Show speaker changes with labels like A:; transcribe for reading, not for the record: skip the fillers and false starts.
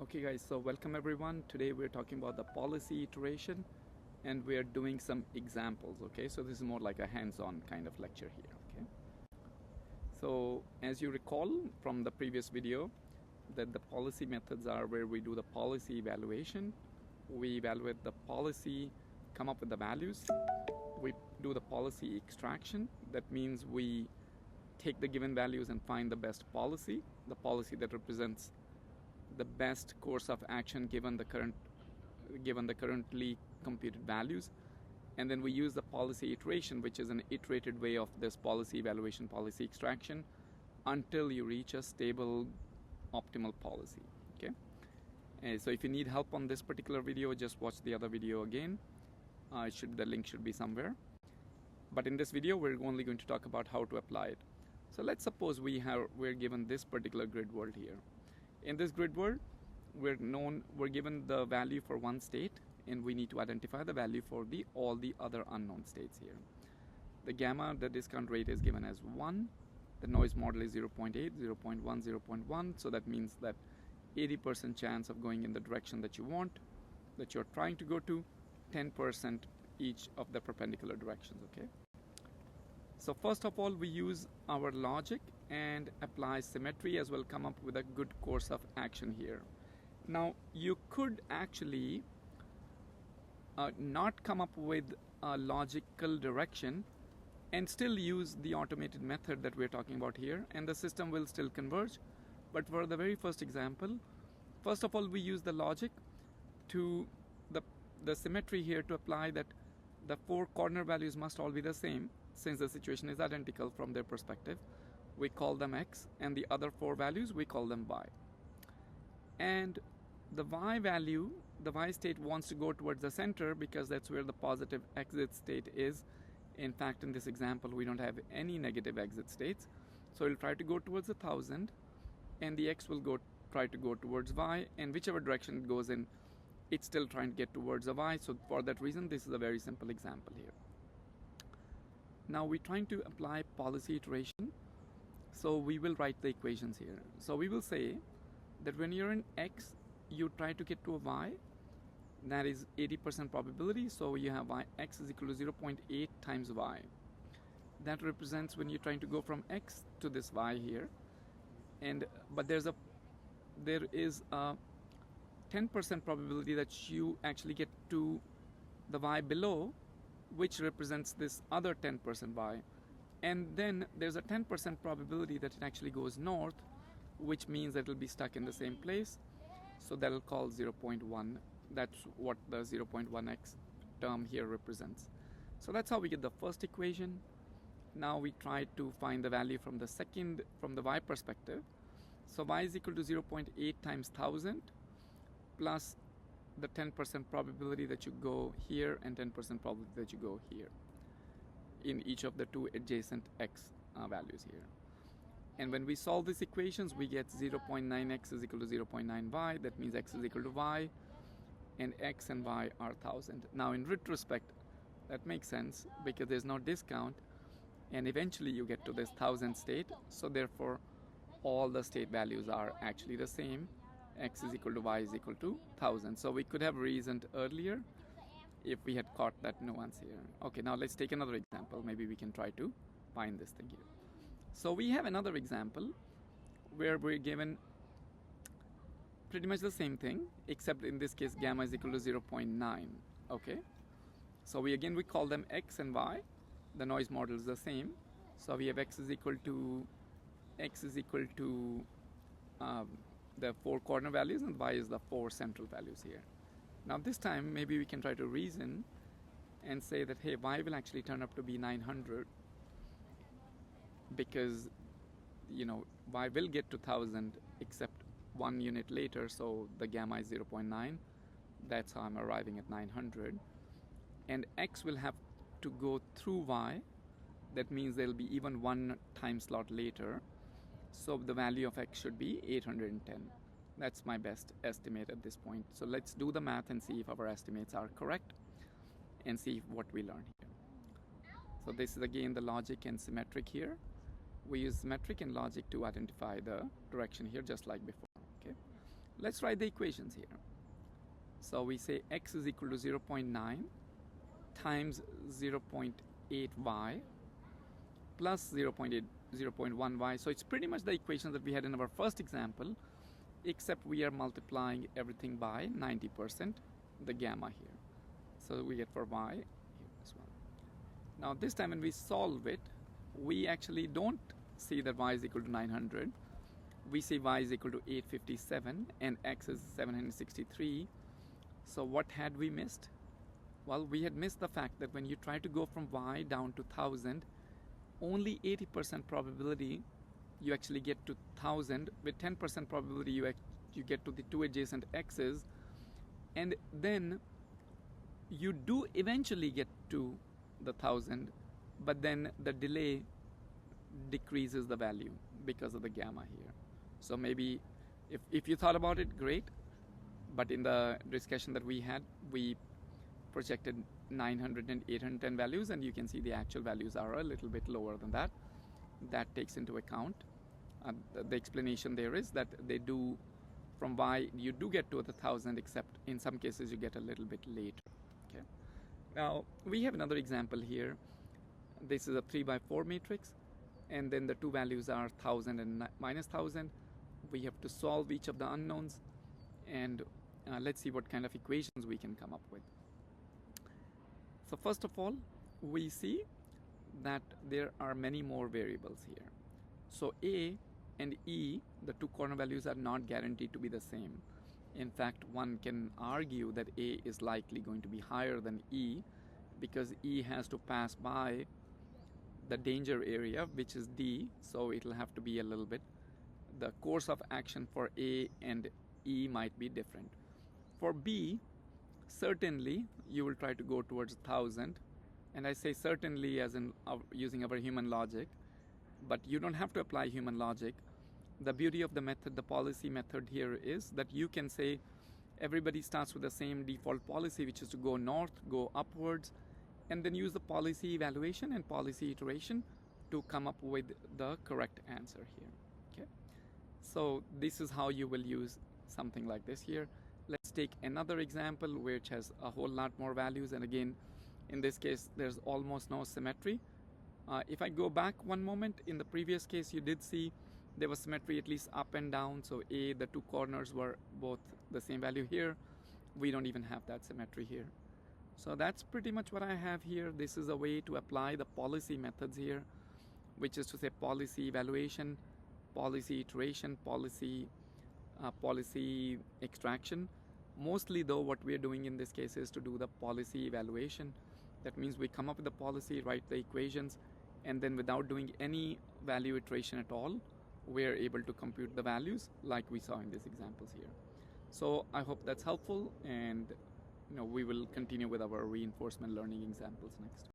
A: Okay guys, so welcome everyone. Today we're talking about the policy iteration and we're doing some examples, okay? So this is more like a hands-on kind of lecture here, okay? So as you recall from the previous video that the policy methods are where we do the policy evaluation, we evaluate the policy, come up with the values, we do the policy extraction. That means we take the given values and find the best policy, the policy that represents the best course of action given the currently computed values, and then we use the policy iteration, which is an iterated way of this policy evaluation, policy extraction, until you reach a stable optimal policy. Okay, so if you need help on this particular video, just watch the other video again. The link should be somewhere, but in this video we're only going to talk about how to apply it. So let's suppose we're given this particular grid world here. In this grid world, we're given the value for one state, and we need to identify the value for all the other unknown states here. The gamma, the discount rate, is given as 1. The noise model is 0.8, 0.1, 0.1. So that means that 80% chance of going in the direction that you want, that you're trying to go to, 10% each of the perpendicular directions, okay? So first of all, we use our logic and apply symmetry as well, come up with a good course of action here. Now you could actually not come up with a logical direction and still use the automated method that we're talking about here, and the system will still converge. But for the very first example, first of all, we use the logic to the symmetry here to apply that the 4 corner values must all be the same, since the situation is identical from their perspective. We call them X, and the other 4 values we call them Y. And the Y value, the Y state wants to go towards the center because that's where the positive exit state is. In fact, in this example, we don't have any negative exit states. So it'll try to go towards 1000, and the X will try to go towards Y, and whichever direction it goes in, it's still trying to get towards a Y. So for that reason, this is a very simple example here. Now we're trying to apply policy iteration, so we will write the equations here. So we will say that when you're in X, you try to get to a Y. That is 80% probability, so you have X is equal to 0.8 times Y. That represents when you're trying to go from X to this Y here. But there is a 10% probability that you actually get to the Y below, which represents this other 10% Y. And then there's a 10% probability that it actually goes north, which means that it'll be stuck in the same place. So that'll call 0.1. That's what the 0.1x term here represents. So that's how we get the first equation. Now we try to find the value from the Y perspective. So Y is equal to 0.8 times 1000 plus the 10% probability that you go here and 10% probability that you go here in each of the 2 adjacent X values here. And when we solve these equations, we get 0.9x is equal to 0.9y. That means X is equal to Y, and X and Y are 1000. Now in retrospect, that makes sense because there's no discount, and eventually you get to this 1000 state. So therefore, all the state values are actually the same. X is equal to Y is equal to 1000. So we could have reasoned earlier if we had caught that nuance here. Okay, now let's take another example. Maybe we can try to find this thing here. So we have another example where we're given pretty much the same thing, except in this case gamma is equal to 0.9. Okay, so we call them X and Y. The noise model is the same. So we have X is equal to the 4 corner values, and Y is the 4 central values here. Now this time maybe we can try to reason and say that, hey, Y will actually turn up to be 900 because Y will get to 1000 except 1 unit later, so the gamma is 0.9. That's how I'm arriving at 900. And X will have to go through Y. That means there'll be even 1 time slot later. So the value of X should be 810. That's my best estimate at this point. So let's do the math and see if our estimates are correct and see what we learn here. So this is again the logic and symmetric here. We use symmetric and logic to identify the direction here just like before. Okay. Let's write the equations here. So we say x is equal to 0.9 times 0.8y plus 0.1y. So it's pretty much the equation that we had in our first example, except we are multiplying everything by 90%, the gamma here. So we get for y here as well. Now this time when we solve it, we actually don't see that y is equal to 900. We see y is equal to 857 and x is 763. So what had we missed? Well, we had missed the fact that when you try to go from y down to 1000, only 80% probability you actually get to 1000. With 10% probability you get to the two adjacent x's, and then you do eventually get to the 1000, but then the delay decreases the value because of the gamma here. So maybe if you thought about it, great, but in the discussion that we had, we projected 900 and 810 values, and you can see the actual values are a little bit lower than that. That takes into account. The explanation there is that they do, from y, you do get to the 1000, except in some cases you get a little bit later. Okay. Now we have another example here. This is a 3x4 matrix, and then the two values are 1000 and minus 1000. We have to solve each of the unknowns, and let's see what kind of equations we can come up with. So first of all, we see that there are many more variables here. So A and E, the two corner values, are not guaranteed to be the same. In fact, one can argue that A is likely going to be higher than E, because E has to pass by the danger area, which is D, so it'll have to be a little bit. The course of action for A and E might be different. For B, certainly you will try to go towards 1000, and I say certainly as in using our human logic, but you don't have to apply human logic. The beauty of the method, the policy method here, is that you can say everybody starts with the same default policy, which is to go north, go upwards, and then use the policy evaluation and policy iteration to come up with the correct answer here. Okay, so this is how you will use something like this here. Let's take another example which has a whole lot more values, and again, in this case, there's almost no symmetry. If I go back one moment, in the previous case, you did see there was symmetry at least up and down. So A, the two corners were both the same value. Here, we don't even have that symmetry here. So that's pretty much what I have here. This is a way to apply the policy methods here, which is to say policy evaluation, policy iteration, policy extraction. Mostly though, what we are doing in this case is to do the policy evaluation. That means we come up with the policy, write the equations, and then without doing any value iteration at all, we are able to compute the values like we saw in these examples here. So I hope that's helpful, and we will continue with our reinforcement learning examples next.